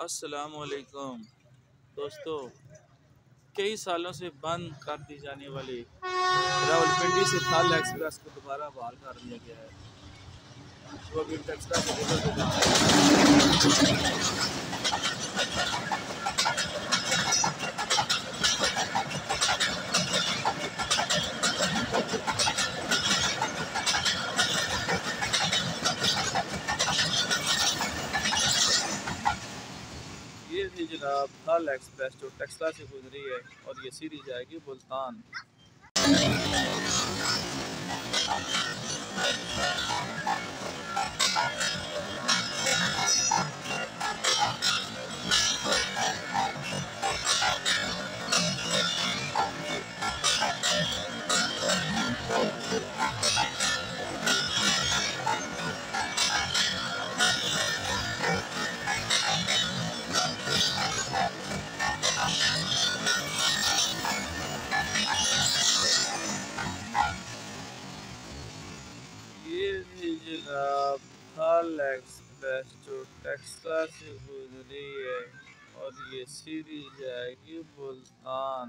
अस्सलामुअलैकुम दोस्तों। कई सालों से बंद कर दी जाने वाली रावलपिंडी से थल एक्सप्रेस को दोबारा बहाल कर दिया गया है। जो अभी टेक्सला से निकल चुका है। ये थी जनाब थल एक्सप्रेस जो टेक्सला से गुजरी है और ये सीधी जाएगी मुल्तान। ये थी जनाब थल एक्सप्रेस जो टेक्सला से गुजरी है और ये सीधी जाएगी मुल्तान।